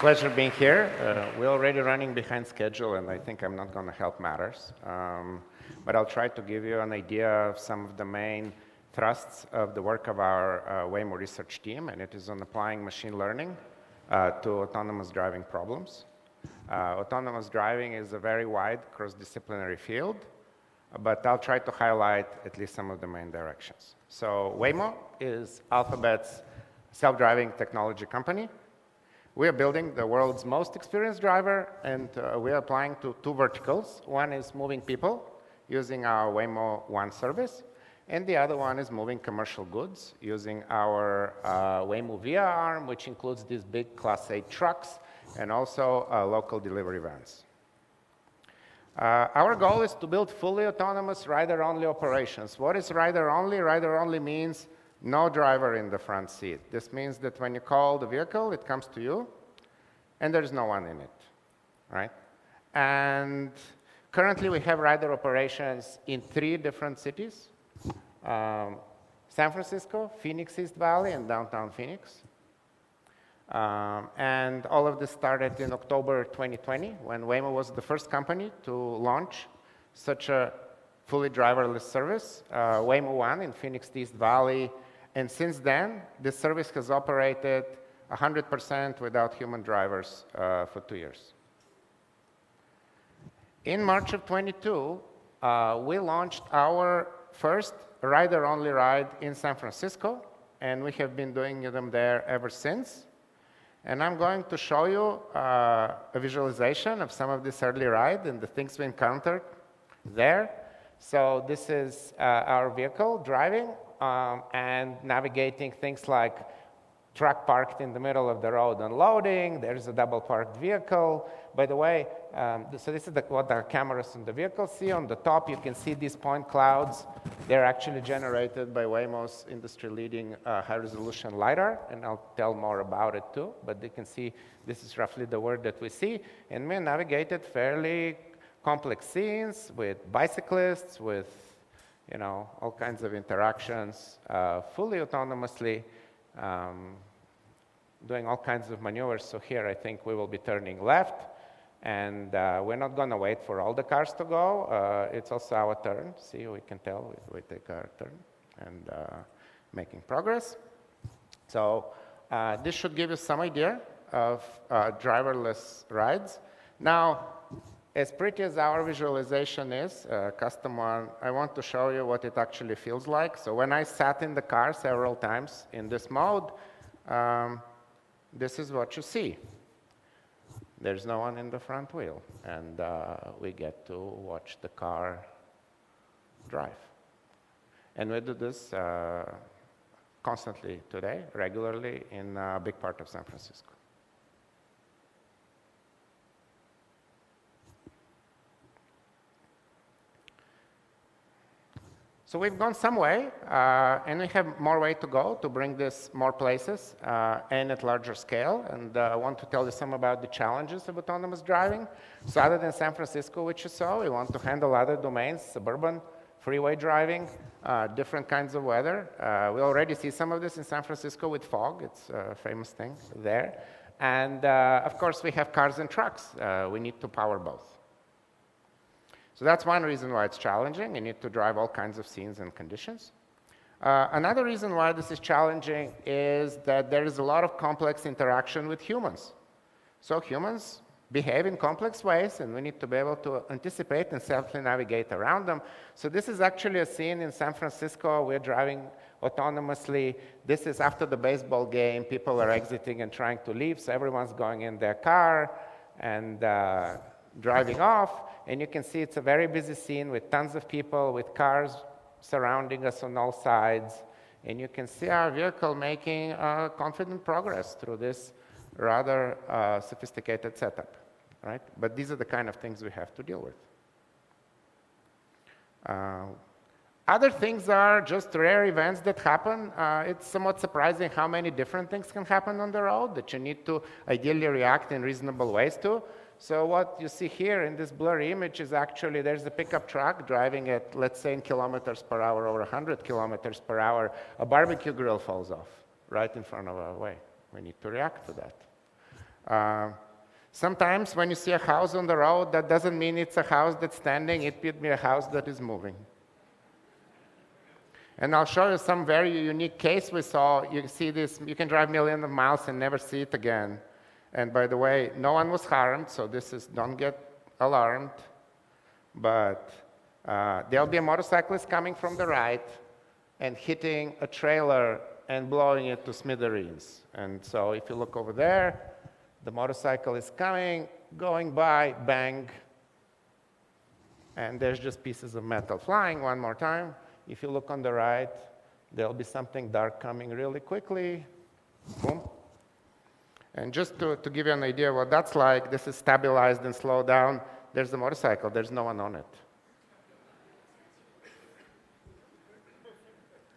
Pleasure being here. We're already running behind schedule, and I think I'm not going to help matters. But I'll try to give you an idea of some of the main thrusts of the work of our Waymo research team, and it is on applying machine learning to autonomous driving problems. Autonomous driving is a very wide cross-disciplinary field, but I'll try to highlight at least some of the main directions. So Waymo is Alphabet's self-driving technology company. We are building the world's most experienced driver, and we are applying to two verticals. One is moving people using our Waymo One service, and the other one is moving commercial goods using our Waymo Via arm, which includes these big Class 8 trucks and also local delivery vans. Our goal is to build fully autonomous rider-only operations. What is rider-only? Rider-only means no driver in the front seat. This means that when you call the vehicle, it comes to you, and there's no one in it, right? And currently, we have rider operations in 3 different cities: San Francisco, Phoenix East Valley, and downtown Phoenix. And all of this started in October 2020, when Waymo was the first company to launch such a fully driverless service, Waymo One in Phoenix East Valley. And since then, this service has operated 100% without human drivers for 2 years. In March of 22, we launched our first rider-only ride in San Francisco, and we have been doing them there ever since. And I'm going to show you a visualization of some of this early ride and the things we encountered there. So this is our vehicle driving and navigating things like truck parked in the middle of the road unloading. There's a double parked vehicle. By the way, so this is what the cameras in the vehicle see. On the top, you can see these point clouds. They're actually generated by Waymo's industry-leading high-resolution LiDAR, and I'll tell more about it too. But you can see this is roughly the world that we see. And we navigated fairly complex scenes with bicyclists, with all kinds of interactions, fully autonomously, doing all kinds of maneuvers. So here I think we will be turning left, and we're not going to wait for all the cars to go. It's also our turn. See, we can tell we take our turn and making progress. So this should give you some idea of driverless rides. Now, as pretty as our visualization is, custom one, I want to show you what it actually feels like. So when I sat in the car several times in this mode, this is what you see. There's no one in the front wheel, and we get to watch the car drive. And we do this constantly today, regularly, in a big part of San Francisco. So we've gone some way, and we have more way to go to bring this more places and at larger scale. And I want to tell you some about the challenges of autonomous driving. So other than San Francisco, which you saw, we want to handle other domains, suburban, freeway driving, different kinds of weather. We already see some of this in San Francisco with fog. It's a famous thing there. And of course, we have cars and trucks. We need to power both. So that's one reason why it's challenging. You need to drive all kinds of scenes and conditions. Another reason why this is challenging is that there is a lot of complex interaction with humans. So humans behave in complex ways, and we need to be able to anticipate and safely navigate around them. So this is actually a scene in San Francisco. We're driving autonomously. This is after the baseball game. People are exiting and trying to leave, so everyone's going in their car and driving off. And you can see it's a very busy scene with tons of people, with cars surrounding us on all sides. And you can see our vehicle making confident progress through this rather sophisticated setup, right? But these are the kind of things we have to deal with. Other things are just rare events that happen. It's somewhat surprising how many different things can happen on the road that you need to ideally react in reasonable ways to. So what you see here in this blurry image is actually there's a pickup truck driving at, let's say, in kilometers per hour, over 100 kilometers per hour. A barbecue grill falls off right in front of our way. We need to react to that. Sometimes when you see a house on the road, that doesn't mean it's a house that's standing. It could be a house that is moving. And I'll show you some very unique case we saw. You see this, you can drive millions of miles and never see it again. And by the way, no one was harmed, so this is, don't get alarmed. But there'll be a motorcyclist coming from the right and hitting a trailer and blowing it to smithereens. And so if you look over there, the motorcycle is coming, going by, bang. And there's just pieces of metal flying one more time. If you look on the right, there'll be something dark coming really quickly. Boom. And just to give you an idea what that's like, this is stabilized and slowed down. There's the motorcycle. There's no one on it.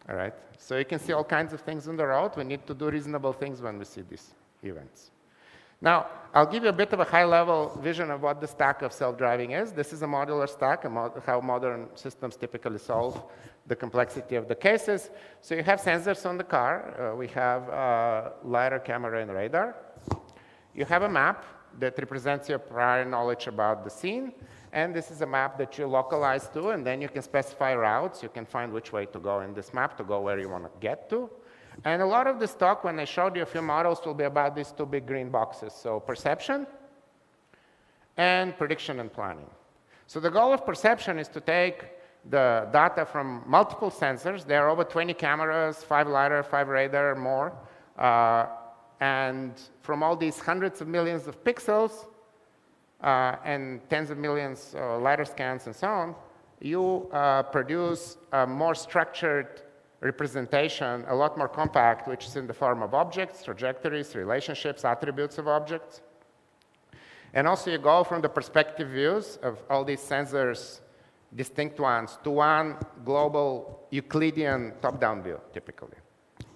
All right? So you can see all kinds of things on the road. We need to do reasonable things when we see these events. Now, I'll give you a bit of a high-level vision of what the stack of self-driving is. This is a modular stack, how modern systems typically solve the complexity of the cases. So you have sensors on the car. We have LiDAR, camera, and radar. You have a map that represents your prior knowledge about the scene. And this is a map that you localize to, and then you can specify routes. You can find which way to go in this map to go where you want to get to. And a lot of this talk, when I showed you a few models, will be about these two big green boxes. So perception and prediction and planning. So the goal of perception is to take the data from multiple sensors. There are over 20 cameras, 5 LiDAR, 5 radar, more. And from all these hundreds of millions of pixels and tens of millions of LiDAR scans and so on, you produce a more structured representation, a lot more compact, which is in the form of objects, trajectories, relationships, attributes of objects. And also you go from the perspective views of all these sensors, distinct ones, to one global Euclidean top-down view, typically.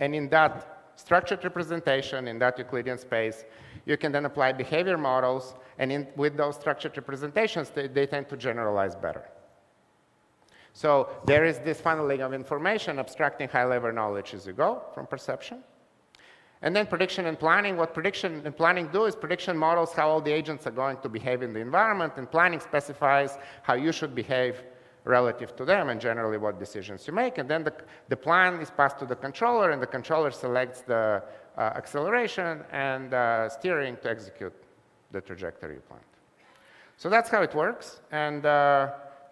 And in that structured representation, in that Euclidean space, you can then apply behavior models, and with those structured representations, they tend to generalize better. So there is this funneling of information, abstracting high-level knowledge as you go from perception. And then prediction and planning. What prediction and planning do is prediction models how all the agents are going to behave in the environment, and planning specifies how you should behave relative to them and generally what decisions you make. And then the plan is passed to the controller, and the controller selects the acceleration and steering to execute the trajectory you planned. So that's how it works. And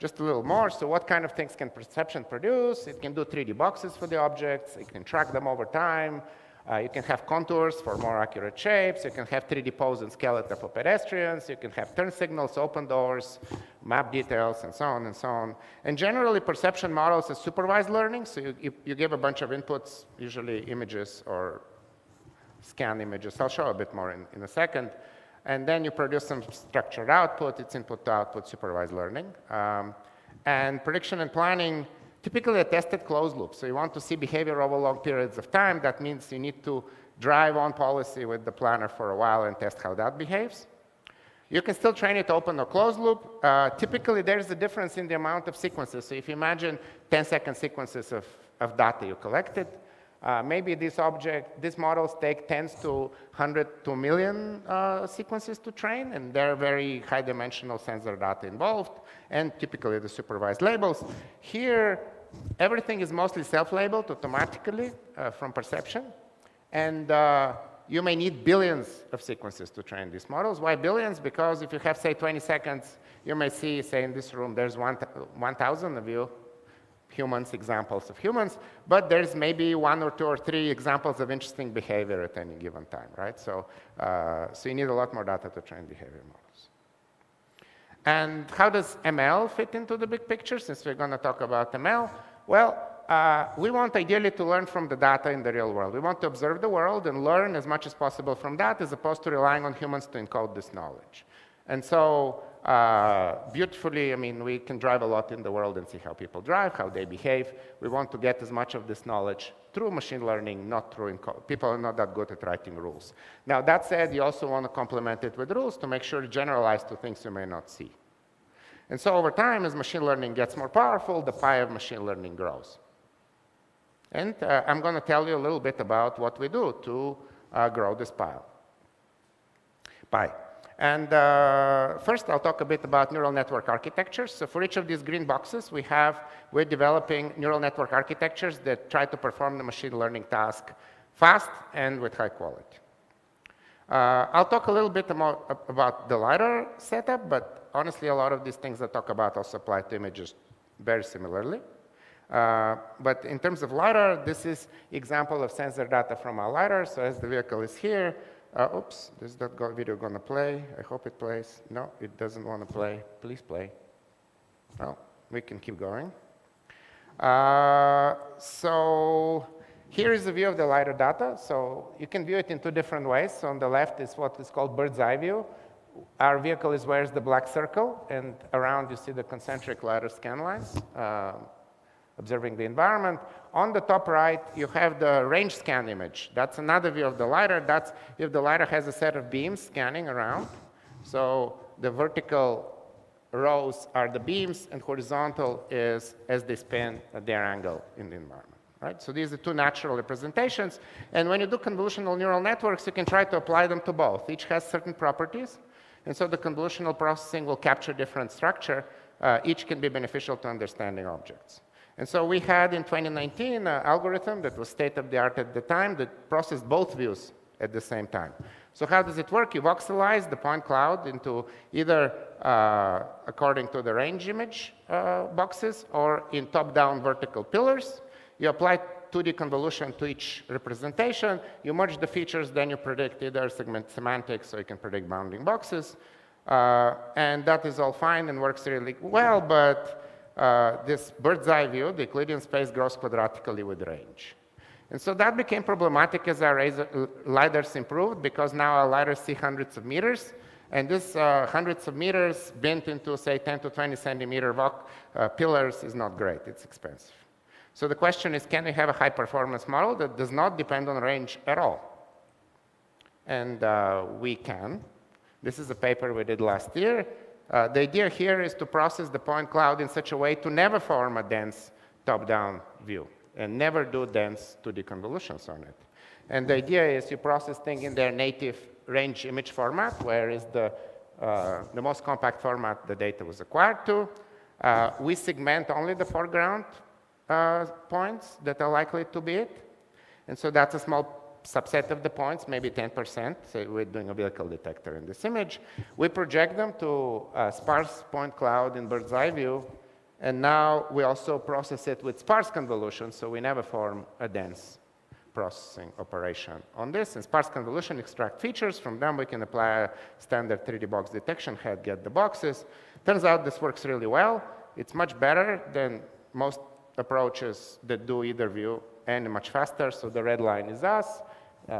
just a little more. So what kind of things can perception produce? It can do 3D boxes for the objects. It can track them over time. You can have contours for more accurate shapes. You can have 3D pose and skeleton for pedestrians. You can have turn signals, open doors, map details, and so on and so on. And generally, perception models is supervised learning. So you give a bunch of inputs, usually images or scan images. I'll show a bit more in a second. And then you produce some structured output. It's input to output supervised learning. And prediction and planning, typically a tested closed loop. So you want to see behavior over long periods of time. That means you need to drive on policy with the planner for a while and test how that behaves. You can still train it open or closed loop. Typically, there's a difference in the amount of sequences. So if you imagine 10-second sequences of data you collected, maybe these models take tens to 100 to 1 million sequences to train, and there are very high-dimensional sensor data involved, and typically the supervised labels. Here, everything is mostly self-labeled automatically from perception, and you may need billions of sequences to train these models. Why billions? Because if you have, say, 20 seconds, you may see, say, in this room, there's 1,000 of you, humans, examples of humans, but there's maybe 1 or 2 or 3 examples of interesting behavior at any given time, right? So you need a lot more data to train behavior models. And how does ML fit into the big picture, since we're going to talk about ML? Well, we want ideally to learn from the data in the real world. We want to observe the world and learn as much as possible from that, as opposed to relying on humans to encode this knowledge. And so beautifully, I mean, we can drive a lot in the world and see how people drive, how they behave. We want to get as much of this knowledge through machine learning, not through encode. People are not that good at writing rules. Now, that said, you also want to complement it with rules to make sure it generalizes to things you may not see. And so over time, as machine learning gets more powerful, the pie of machine learning grows. And I'm going to tell you a little bit about what we do to grow this pile. pi. And first, I'll talk a bit about neural network architectures. So for each of these green boxes, we're developing neural network architectures that try to perform the machine learning task fast and with high quality. I'll talk a little bit more about the LiDAR setup, but honestly, a lot of these things I talk about also apply to images very similarly. But in terms of LiDAR, this is example of sensor data from our LiDAR. So as the vehicle is here, oops, is that video going to play? I hope it plays. No, it doesn't want to play. Please play. Well, we can keep going. So here is a view of the LiDAR data. So you can view it in two different ways. So on the left is what is called bird's eye view. Our vehicle is where's the black circle, and around you see the concentric LiDAR scan lines, observing the environment. On the top right, you have the range scan image. That's another view of the LiDAR. That's if the LiDAR has a set of beams scanning around. So the vertical rows are the beams, and horizontal is as they spin at their angle in the environment. Right? So these are two natural representations. And when you do convolutional neural networks, you can try to apply them to both. Each has certain properties. And so the convolutional processing will capture different structure. Each can be beneficial to understanding objects. And so we had in 2019 an algorithm that was state-of-the-art at the time that processed both views at the same time. So how does it work? You voxelize the point cloud into either according to the range image boxes or in top-down vertical pillars. You apply 2D convolution to each representation. You merge the features, then you predict either segment semantics, or you can predict bounding boxes. And that is all fine and works really well, but this bird's eye view, the Euclidean space, grows quadratically with range. And so that became problematic as our LiDARs improved, because now our LiDARs see hundreds of meters, and this hundreds of meters bent into, say, 10 to 20 centimeter pillars is not great. It's expensive. So the question is, can we have a high-performance model that does not depend on range at all? And we can. This is a paper we did last year. The idea here is to process the point cloud in such a way to never form a dense top-down view and never do dense 2D convolutions on it. And the idea is you process things in their native range image format, where is the most compact format the data was acquired to. We segment only the foreground points that are likely to be it. And so that's a small subset of the points, maybe 10%. So we're doing a vehicle detector in this image. We project them to a sparse point cloud in bird's eye view. And now we also process it with sparse convolution, so we never form a dense processing operation on this. And sparse convolution extract features. From them, we can apply a standard 3D box detection head, get the boxes. Turns out this works really well. It's much better than most approaches that do either view, and much faster. So the red line is us.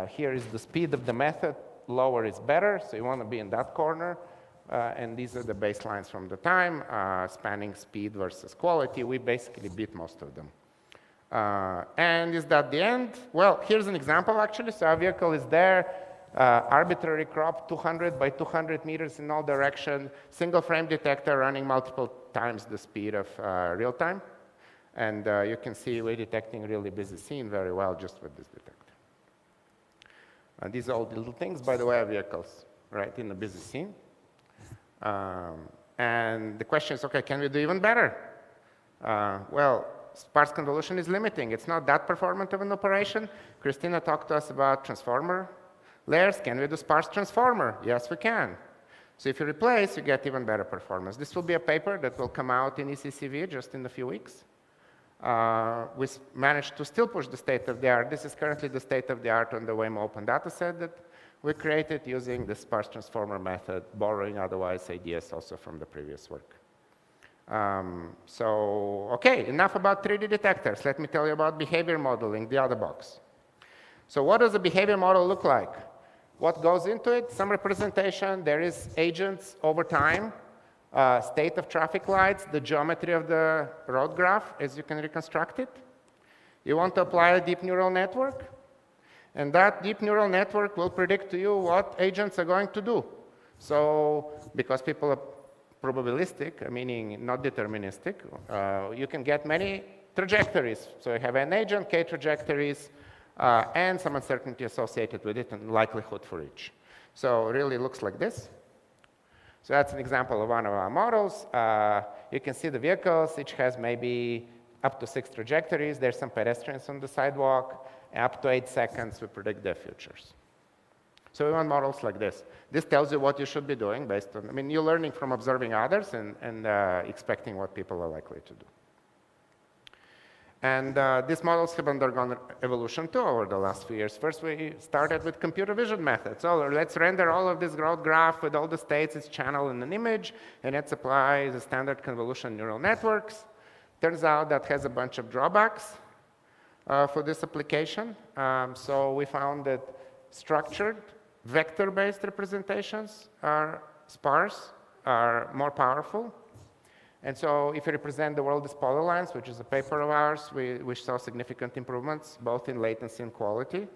Here is the speed of the method. Lower is better, so you want to be in that corner. And these are the baselines from the time, spanning speed versus quality. We basically beat most of them. And is that the end? Well, here's an example, actually. So our vehicle is there, arbitrary crop, 200 by 200 meters in all directions, single frame detector running multiple times the speed of real time. And you can see we're detecting really busy scene very well just with this detector. These are all the little things, by the way, are vehicles, right, in a busy scene. And the question is, okay, can we do even better? Well, sparse convolution is limiting. It's not that performant of an operation. Christina talked to us about transformer layers. Can we do sparse transformer? Yes, we can. So if you replace, you get even better performance. This will be a paper that will come out in ECCV just in a few weeks. We managed to still push the state-of-the-art. This is currently the state-of-the-art on the Waymo open dataset that we created using the sparse transformer method, borrowing otherwise ideas also from the previous work. Okay, enough about 3D detectors. Let me tell you about behavior modeling, the other box. So what does a behavior model look like? What goes into it? Some representation. There is agents over time, state of traffic lights, the geometry of the road graph as you can reconstruct it. You want to apply a deep neural network, and that deep neural network will predict to you what agents are going to do. So because people are probabilistic, meaning not deterministic, you can get many trajectories. So you have an agent, k trajectories, and some uncertainty associated with it and likelihood for each. So it really looks like this. So that's an example of one of our models. You can see the vehicles. Each has maybe up to 6 trajectories. There's some pedestrians on the sidewalk. Up to 8 seconds, we predict their futures. So we want models like this. This tells you what you should be doing based on, I mean, you're learning from observing others and expecting what people are likely to do. And these models have undergone evolution too over the last few years. First, we started with computer vision methods. So let's render all of this road graph with all the states it's channeled in an image, and let's apply the standard convolution neural networks. Turns out that has a bunch of drawbacks for this application. So we found that structured, vector-based representations are sparse, are more powerful. And so if you represent the world as polylines, which is a paper of ours, we saw significant improvements, both in latency and quality.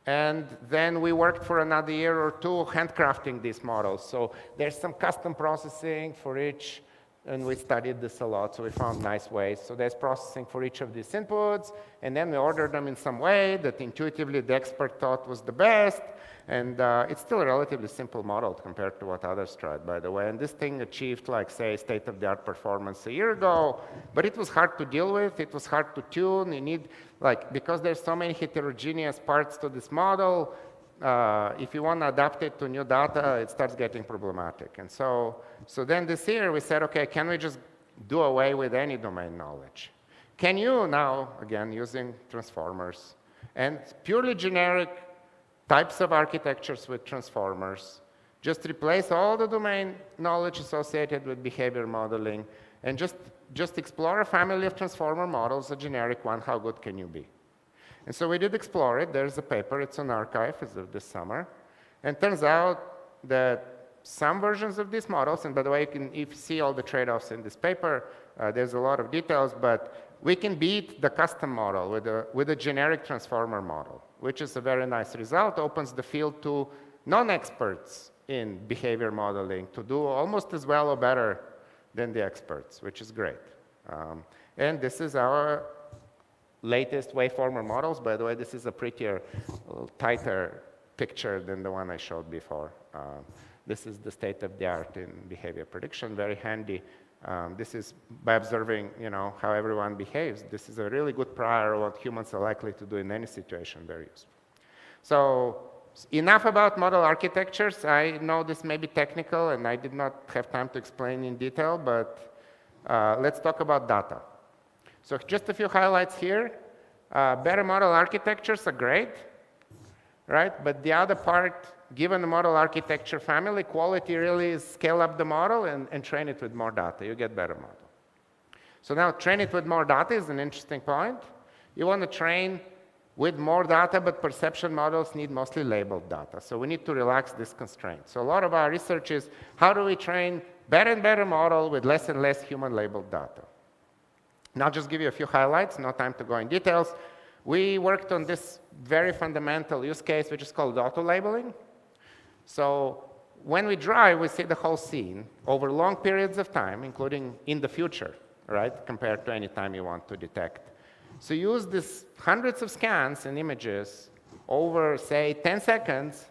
And then we worked for another year or two handcrafting these models. So there's some custom processing for each, and we studied this a lot, so we found nice ways. So there's processing for each of these inputs, and then we ordered them in some way that intuitively the expert thought was the best. And it's still a relatively simple model compared to what others tried, by the way. And this thing achieved, like, say, state-of-the-art performance a year ago. But it was hard to deal with. It was hard to tune. You need, like, because there's so many heterogeneous parts to this model, if you want to adapt it to new data, it starts getting problematic. And so then this year we said, OK, can we just do away with any domain knowledge? Can you now, again, using transformers and purely generic types of architectures with transformers, just replace all the domain knowledge associated with behavior modeling and just explore a family of transformer models, a generic one, how good can you be? And so we did explore it. There's a paper, it's on archive as of this summer. And it turns out that some versions of these models, and by the way, if you see all the trade-offs in this paper, there's a lot of details, but we can beat the custom model with a generic transformer model, which is a very nice result, opens the field to non-experts in behavior modeling to do almost as well or better than the experts, which is great. And this is our latest waveformer models. By the way, this is a prettier, tighter picture than the one I showed before. This is the state of the art in behavior prediction, very handy. This is by observing, how everyone behaves. This is a really good prior of what humans are likely to do in any situation, very useful. So enough about model architectures. I know this may be technical, and I did not have time to explain in detail, but let's talk about data. So just a few highlights here. Better model architectures are great, right? But the other part, given the model architecture family, quality really is scale up the model and train it with more data. You get better model. So now train it with more data is an interesting point. You want to train with more data, but perception models need mostly labeled data. So we need to relax this constraint. So a lot of our research is how do we train better and better model with less and less human labeled data? Now I'll just give you a few highlights, no time to go in details. We worked on this very fundamental use case, which is called auto-labeling. So when we drive, we see the whole scene over long periods of time, including in the future, right, compared to any time you want to detect. So use this hundreds of scans and images over, say, 10 seconds,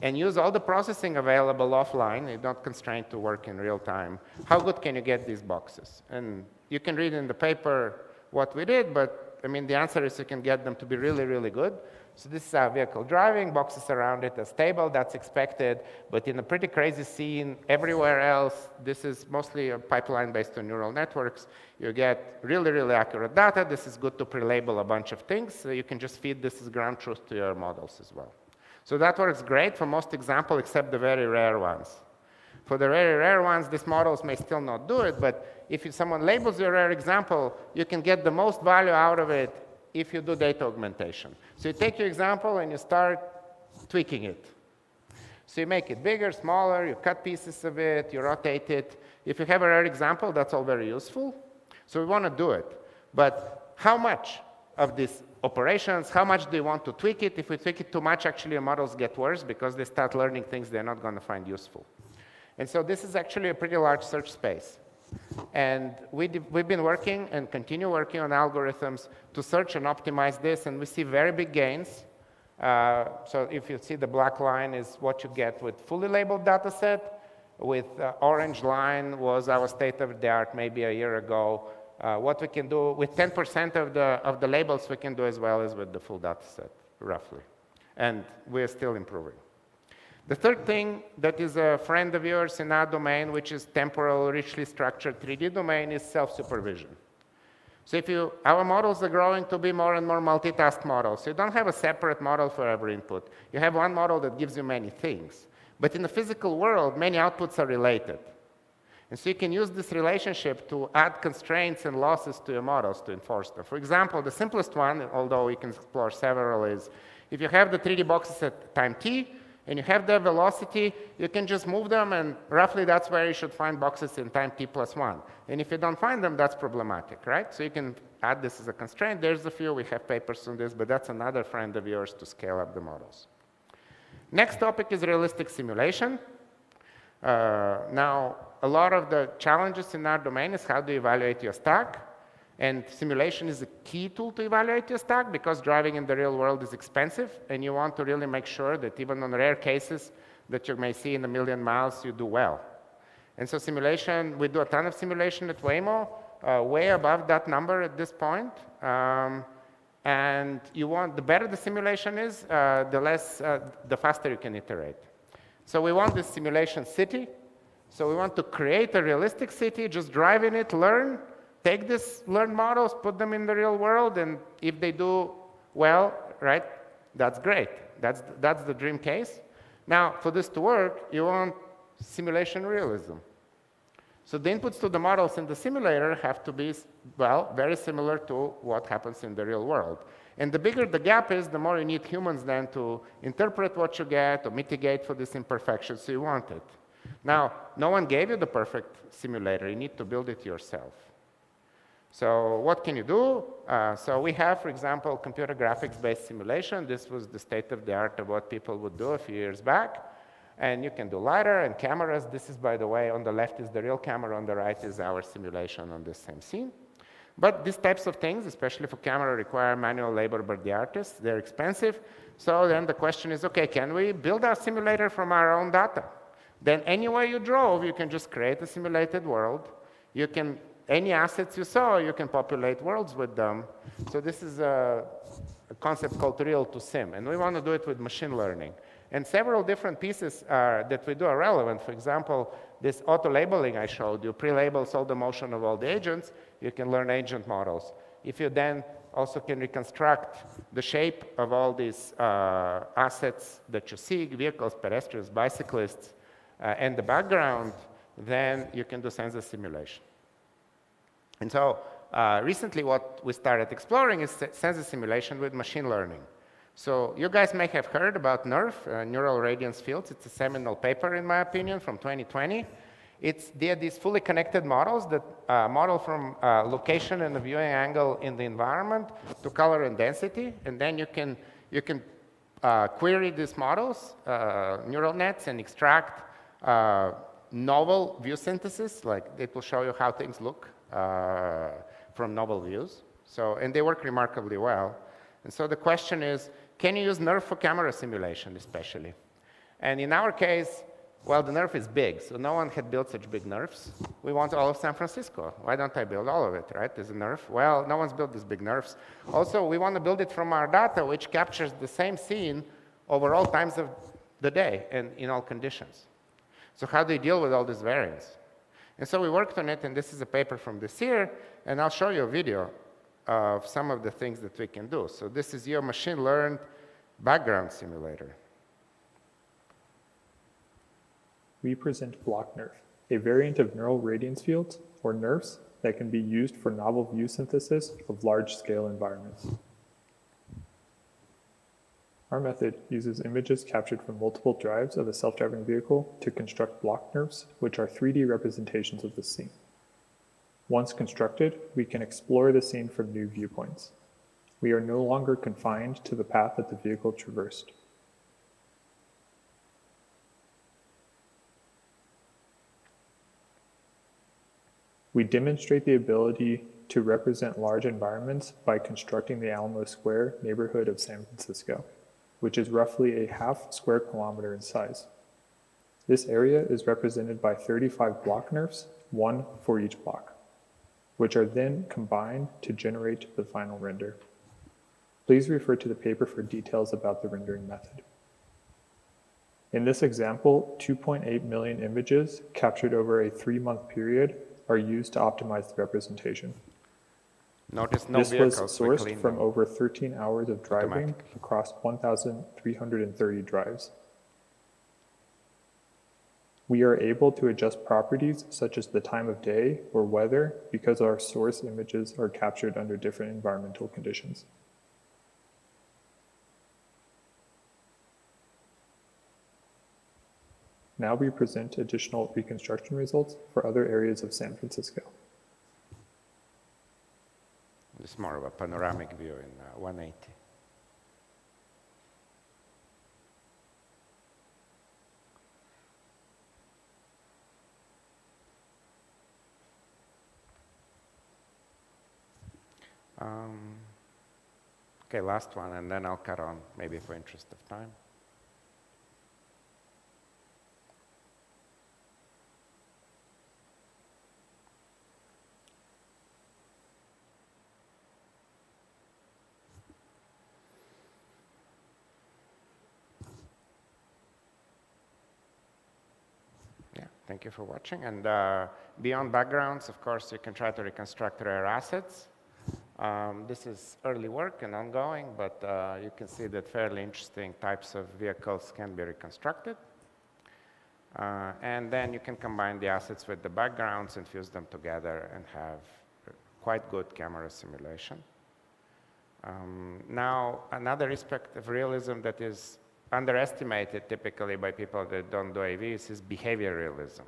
and use all the processing available offline. You're not constrained to work in real time. How good can you get these boxes? And you can read in the paper what we did, but I mean, the answer is you can get them to be really, really good. So this is our vehicle driving, boxes around it are stable, that's expected, but in a pretty crazy scene everywhere else, this is mostly a pipeline based on neural networks. You get really, really accurate data. This is good to pre-label a bunch of things, so you can just feed this as ground truth to your models as well. So that works great for most examples except the very rare ones. For the very rare ones, these models may still not do it, but if someone labels your rare example, you can get the most value out of it if you do data augmentation. So you take your example and you start tweaking it. So you make it bigger, smaller, you cut pieces of it, you rotate it. If you have a rare example, that's all very useful. So we want to do it. But how much of these operations, how much do you want to tweak it? If we tweak it too much, actually your models get worse because they start learning things they're not going to find useful. And so this is actually a pretty large search space. And we've been working and continue working on algorithms to search and optimize this, and we see very big gains So if you see the black line is what you get with fully labeled data set. With orange line was our state of the art maybe a year ago. What we can do with 10% of the labels we can do as well as with the full data set, roughly. And we're still improving. The third thing that is a friend of yours in our domain, which is temporal, richly structured 3D domain, is self-supervision. So our models are growing to be more and more multitask models. So you don't have a separate model for every input. You have one model that gives you many things. But in the physical world, many outputs are related. And so you can use this relationship to add constraints and losses to your models to enforce them. For example, the simplest one, although we can explore several, is if you have the 3D boxes at time t, and you have their velocity, you can just move them, and roughly that's where you should find boxes in time t plus 1. And if you don't find them, that's problematic, right? So you can add this as a constraint. There's a few, we have papers on this, but that's another friend of yours to scale up the models. Next topic is realistic simulation. Now, a lot of the challenges in our domain is how do you evaluate your stack? And simulation is a key tool to evaluate your stack because driving in the real world is expensive, and you want to really make sure that even on rare cases that you may see in a million miles, you do well. And so simulation, we do a ton of simulation at Waymo, way above that number at this point. And the better the simulation is, the faster you can iterate. So we want this simulation city. So we want to create a realistic city, just drive in it, learn, take these learned models, put them in the real world, and if they do well, right, that's great. That's the dream case. Now, for this to work, you want simulation realism. So the inputs to the models in the simulator have to be, well, very similar to what happens in the real world. And the bigger the gap is, the more you need humans then to interpret what you get or mitigate for these imperfections, so you want it. Now, no one gave you the perfect simulator. You need to build it yourself. So what can you do? So we have, for example, computer graphics-based simulation. This was the state of the art of what people would do a few years back. And you can do LiDAR and cameras. This is, by the way, on the left is the real camera, on the right is our simulation on this same scene. But these types of things, especially for camera, require manual labor by the artists. They're expensive. So then the question is, okay, can we build our simulator from our own data? Then anywhere you drove, you can just create a simulated world. Any assets you saw, you can populate worlds with them. So this is a concept called real to sim, and we want to do it with machine learning. And several different pieces that we do are relevant. For example, this auto-labeling I showed you pre-labels all the motion of all the agents. You can learn agent models. If you then also can reconstruct the shape of all these assets that you see, vehicles, pedestrians, bicyclists, and the background, then you can do sensor simulation. And so recently what we started exploring is sensor simulation with machine learning. So you guys may have heard about NeRF, neural radiance fields. It's a seminal paper, in my opinion, from 2020. They're these fully connected models that model from location and the viewing angle in the environment to color and density. And then you can query these models, neural nets, and extract novel view synthesis. Like it will show you how things look from novel views. And they work remarkably well. And so the question is, can you use NeRF for camera simulation, especially? And in our case, well, the NeRF is big, so no one had built such big NeRFs. We want all of San Francisco. Why don't I build all of it, right? There's a NeRF. Well, no one's built these big NeRFs. Also, we want to build it from our data, which captures the same scene over all times of the day and in all conditions. So how do you deal with all this variance? And so we worked on it, and this is a paper from this year, and I'll show you a video of some of the things that we can do. So this is your machine-learned background simulator. We present block NeRF, a variant of neural radiance fields, or NeRFs, that can be used for novel view synthesis of large-scale environments. Our method uses images captured from multiple drives of a self-driving vehicle to construct block NeRFs, which are 3D representations of the scene. Once constructed, we can explore the scene from new viewpoints. We are no longer confined to the path that the vehicle traversed. We demonstrate the ability to represent large environments by constructing the Alamo Square neighborhood of San Francisco. which is roughly a half square kilometer in size. This area is represented by 35 block nerfs, one for each block, which are then combined to generate the final render. Please refer to the paper for details about the rendering method. In this example, 2.8 million images captured over a 3-month period are used to optimize the representation. Notice no This was vehicles, sourced from over 13 hours of driving automatically. across 1,330 drives. We are able to adjust properties such as the time of day or weather because our source images are captured under different environmental conditions. Now we present additional reconstruction results for other areas of San Francisco. It's more of a panoramic view in 180. Okay, last one, and then I'll cut on, maybe for interest of time. Thank you for watching. And beyond backgrounds, of course, you can try to reconstruct rare assets. This is early work and ongoing, but you can see that fairly interesting types of vehicles can be reconstructed. And then you can combine the assets with the backgrounds and fuse them together and have quite good camera simulation. Now, another aspect of realism that is underestimated typically by people that don't do AVs is behavior realism.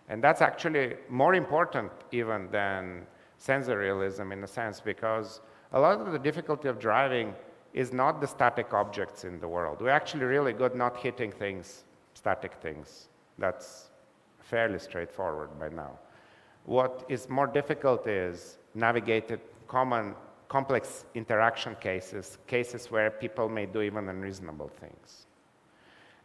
And that's actually more important even than sensor realism in a sense, because a lot of the difficulty of driving is not the static objects in the world. We're actually really good not hitting things, static things. That's fairly straightforward by now. What is more difficult is navigated complex interaction cases where people may do even unreasonable things.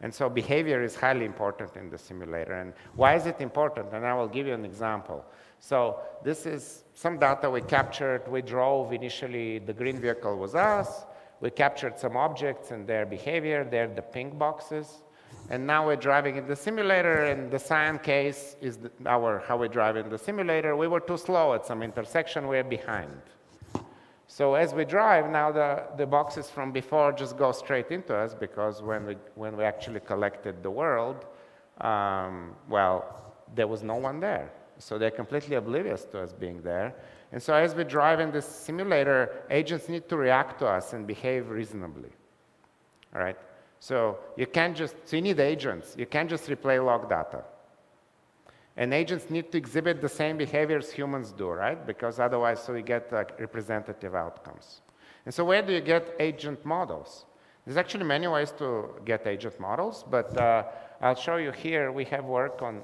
And so behavior is highly important in the simulator. And why is it important? And I will give you an example. So this is some data we captured. We drove initially, the green vehicle was us. We captured some objects and their behavior. They're the pink boxes. And now we're driving in the simulator, and the cyan case is how we drive in the simulator. We were too slow at some intersection. We're behind. So as we drive, now the boxes from before just go straight into us, because when we actually collected the world, well, there was no one there. So they're completely oblivious to us being there. And so as we drive in this simulator, agents need to react to us and behave reasonably. All right? So you need agents. You can't just replay log data. And agents need to exhibit the same behaviors humans do, right? Because otherwise, so we get representative outcomes. And so where do you get agent models? There's actually many ways to get agent models, but I'll show you here. We have work on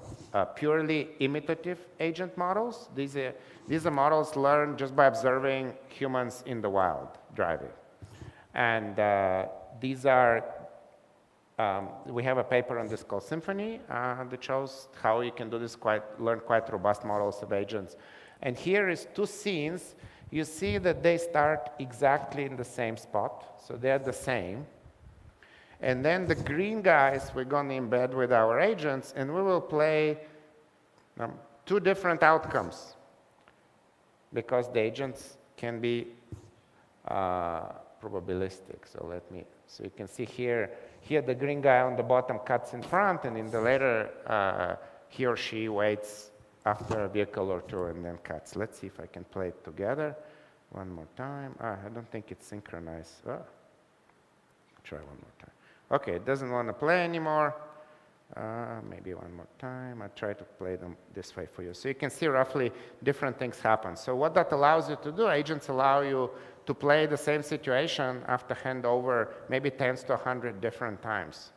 purely imitative agent models. These are models learned just by observing humans in the wild driving. And these are we have a paper on this called Symphony that shows how you can do this, learn quite robust models of agents. And here is two scenes. You see that they start exactly in the same spot, so they're the same. And then the green guys we're going to embed with our agents, and we will play two different outcomes, because the agents can be probabilistic. So you can see here the green guy on the bottom cuts in front, and in the later, he or she waits after a vehicle or two and then cuts. Let's see if I can play it together one more time. I don't think it's synchronized. Try one more time. Okay, it doesn't want to play anymore. Maybe one more time. I'll try to play them this way for you. So you can see roughly different things happen. So what that allows you to do, agents allow you to play the same situation after handover maybe 10 to 100 different times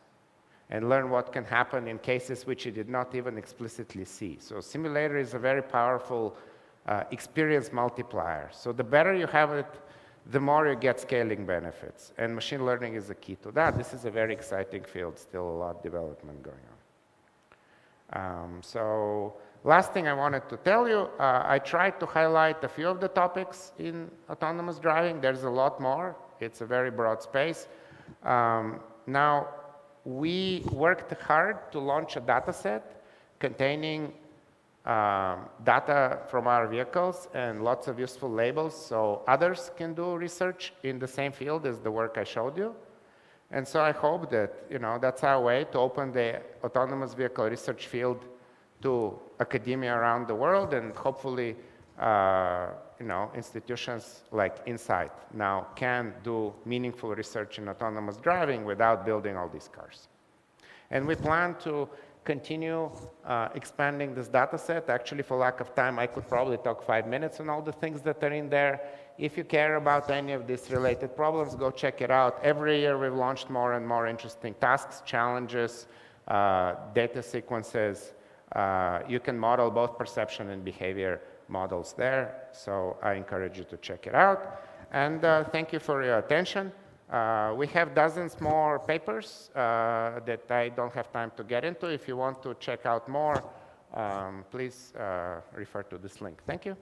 and learn what can happen in cases which you did not even explicitly see. So simulator is a very powerful experience multiplier. So the better you have it, the more you get scaling benefits. And machine learning is the key to that. This is a very exciting field, still a lot of development going on. So last thing I wanted to tell you, I tried to highlight a few of the topics in autonomous driving. There's a lot more. It's a very broad space. Now, we worked hard to launch a data set containing data from our vehicles and lots of useful labels so others can do research in the same field as the work I showed you. And so I hope that, that's our way to open the autonomous vehicle research field to academia around the world, and hopefully, institutions like INSAIT now can do meaningful research in autonomous driving without building all these cars. And we plan to continue expanding this data set. Actually, for lack of time, I could probably talk 5 minutes on all the things that are in there. If you care about any of these related problems, go check it out. Every year, we've launched more and more interesting tasks, challenges, data sequences. You can model both perception and behavior models there, so I encourage you to check it out. And thank you for your attention. We have dozens more papers that I don't have time to get into. If you want to check out more, please refer to this link. Thank you.